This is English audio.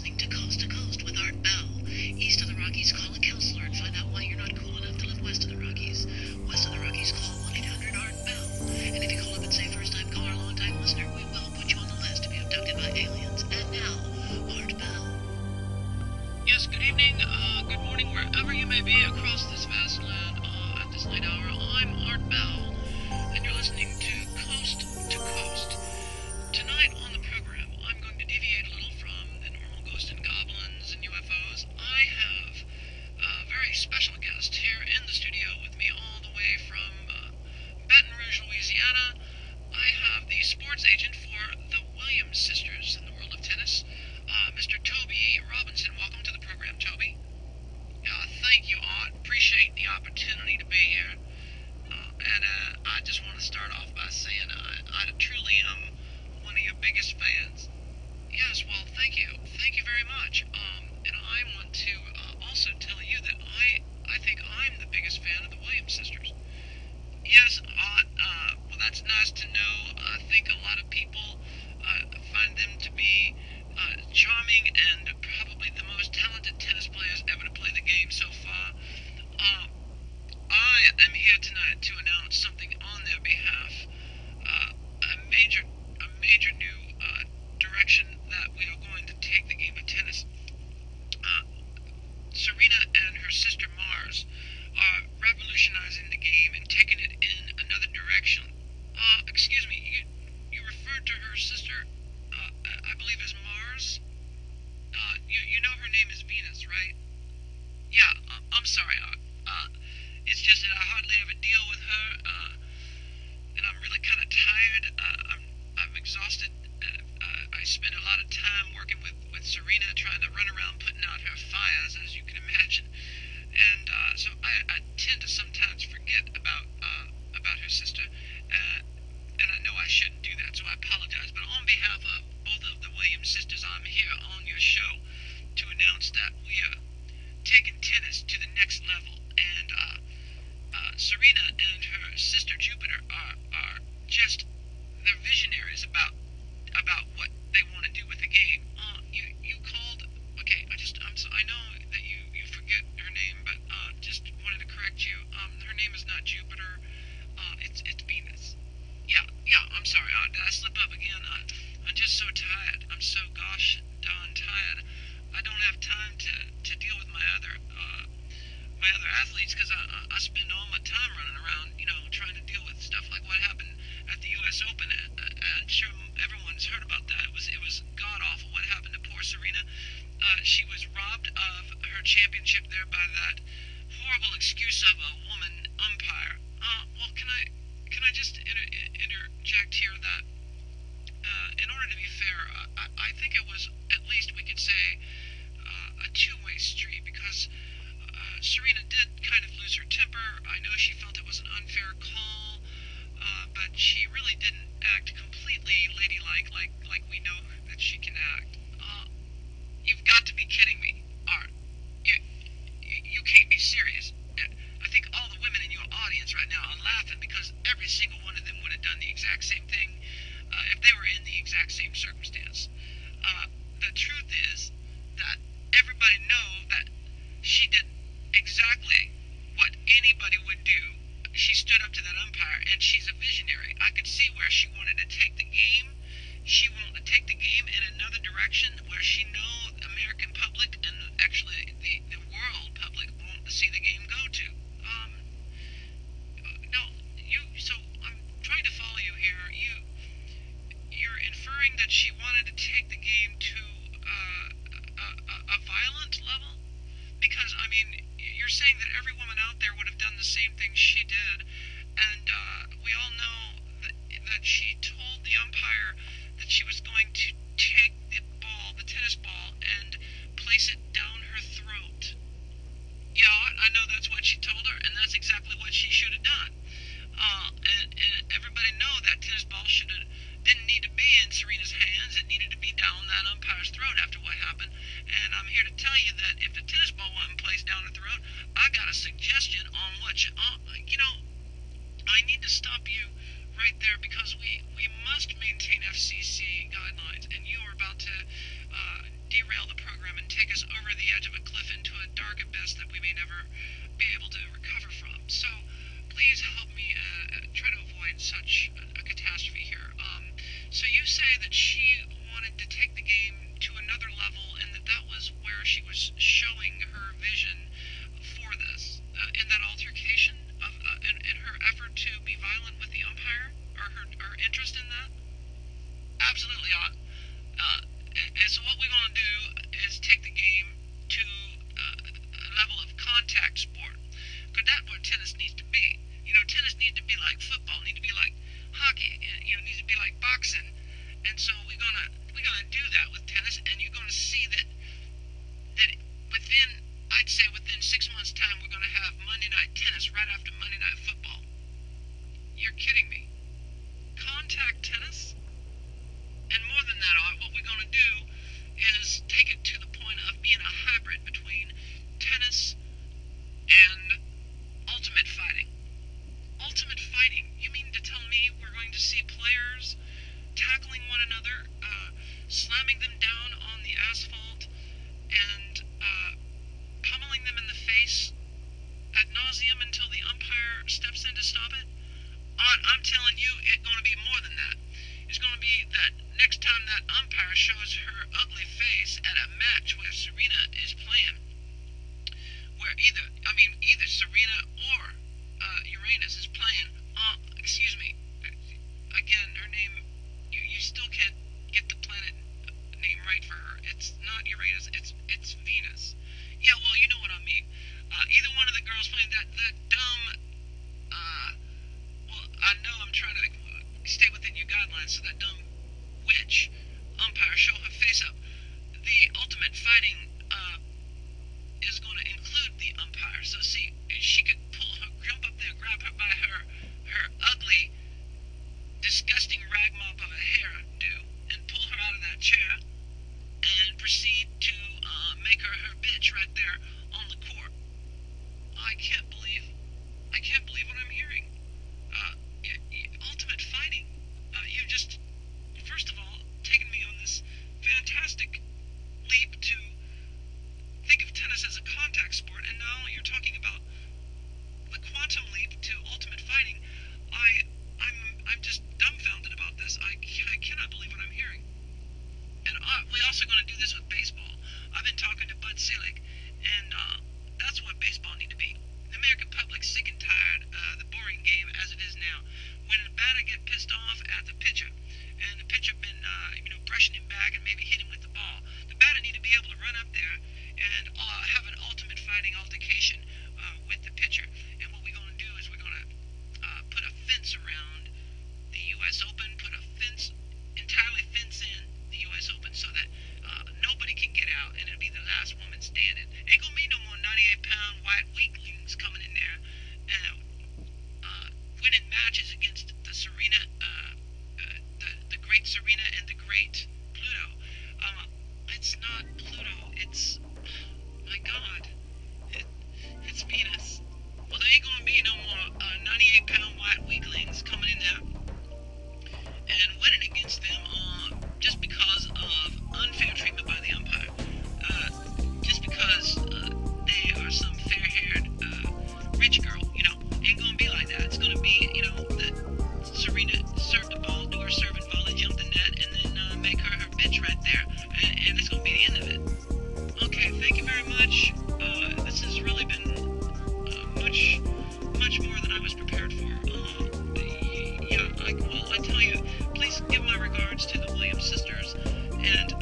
listening to Coast to Coast with Art Bell. East of the Rockies, call a counselor and find out why you're not cool enough to live west of the Rockies. West of the Rockies, call 1-800-ART-BELL. And if you call up and say first-time caller, long-time listener, we will put you on the list to be abducted by aliens. And now, Art Bell. Yes, good evening, good morning, wherever you may be across this vast land at this late hour. I'm Art Bell, and you're listening to Coast to Coast. Tonight on the program, I'm going to deviate a little from the normal ghosts and goblins and UFOs. I have a very special guest here in the studio with me all the way from Baton Rouge, Louisiana. I have the sports agent for the Williams sisters in the world of tennis, Mr. Tobie Robinson. Welcome to the program, Toby. Thank you, Art. Appreciate the opportunity to be here. And I just want to start off by saying I truly am one of your biggest fans. Yes, well, thank you. Thank you very much. And I want to also tell you that I think I'm the biggest fan of the Williams sisters. Yes, well, that's nice to know. I think a lot of people find them to be charming and probably the most talented tennis players ever to play the game so far. I am here tonight to announce something on their behalf, a major new direction that we are going to take the game of tennis. Serena and her sister Mars are revolutionizing the game and taking it in another direction. Excuse me, you referred to her sister, I believe as Mars? You know her name is Venus, right? Yeah, I'm sorry, it's just that I hardly ever deal with her, and I'm really kind of tired. I'm exhausted. I spend a lot of time working with Serena, trying to run around putting out her fires, as you can imagine. And so I tend to sometimes forget about her sister, and I know I shouldn't do that, so I apologize. But on behalf of both of the Williams sisters, I'm here on your show to announce that we are taking tennis to the next level, and Serena and her sister Jupiter are just, they're visionaries about what they want to do with the game. You called, okay, I know that you forget her name, but just wanted to correct you. Her name is not Jupiter, it's Venus. Yeah, I'm sorry, did I slip up again? I'm just so tired. I'm so gosh darn tired. I don't have time to deal with my other athletes, because I spend all my time running around, trying to deal with stuff like what happened at the U.S. Open. I'm sure everyone's heard about that. It was god awful what happened to poor Serena. She was robbed of her championship there by that horrible excuse of a woman umpire. Well, can I just interject here that in order to be fair, I think it was, at least we could say, a two-way street, because Serena did kind of lose her temper. I know she felt it was an unfair call, but she really didn't act completely ladylike like we know that she can act. You've got to be kidding me, Art. You can't be serious. I think all the women in your audience right now are laughing, because every single one of them would have done the exact same thing if they were in the exact same circumstance. The truth is that everybody knows that she did exactly what anybody would do. She stood up to that umpire, and she's a visionary. I could see where she wanted to take the game. She wanted to take the game in another direction where she knows the American public, and actually the world public, want to see the game go to. So I'm trying to follow you here. You're inferring that she wanted to take the game to a violent level? Because, I mean, you're saying that every woman out there would have done the same thing she did, and we all know that she told the umpire that she was going to take the tennis ball, and place it down her throat. Yeah, I know that's what she told her, and that's exactly what she should have done. And everybody know that tennis ball didn't need to be in Serena's hands. shows her ugly face at a match where Serena is playing. Where either Serena or Uranus is playing. Excuse me. Again, her name, you still can't get the planet name right for her. It's not Uranus, it's Venus. Yeah, well, you know what I mean. Either one of the girls playing that dumb, well, I know I'm trying to stay within your guidelines, so that dumb witch, Umpire, show her face up. The ultimate fighting, is going to include the Umpire. So see, she could jump up there, grab her by her ugly, disgusting ragmop of a hairdo, and pull her out of that chair, and proceed to make her bitch right there on the court. I can't believe what I'm hearing. Ultimate fighting. You've just, first of all, taken me on this fantastic leap to think of tennis as a contact sport, and now you're talking about the quantum leap to ultimate fighting. I'm just dumbfounded about this. I cannot believe what I'm hearing. And we're also going to do this with baseball. I've been talking to Bud Selig, and that's what baseball need to be. The American public's sick and tired of the boring game as it is now. When a batter get pissed off at the pitcher, and the pitcher been brushing him back and maybe hit him with the ball, the batter need to be able to run up there and have an ultimate fighting altercation with the pitcher. And what we're going to do is we're going to put a fence around the U.S. Open, entirely fence in the U.S. Open so that nobody can get out, and it'll be the last woman standing. Ain't gonna be no more 98-pound white weaklings coming in there and winning matches against the Serena, the great Serena and the great Pluto. It's not Pluto. It's, my God, it's Venus. Well, there ain't gonna be no more 98-pound white weaklings coming in there and winning against them just because of unfair treatment by the umpire. Just because they are some fair-haired rich girl, ain't gonna be like that. It's gonna be, that Serena served the ball, do her serving volley, jump the net, and then make her bitch right there, and it's gonna be the end of it. Okay, thank you very much. This has really been much more than I was prepared for. I tell you, please give my regards to the Williams sisters, and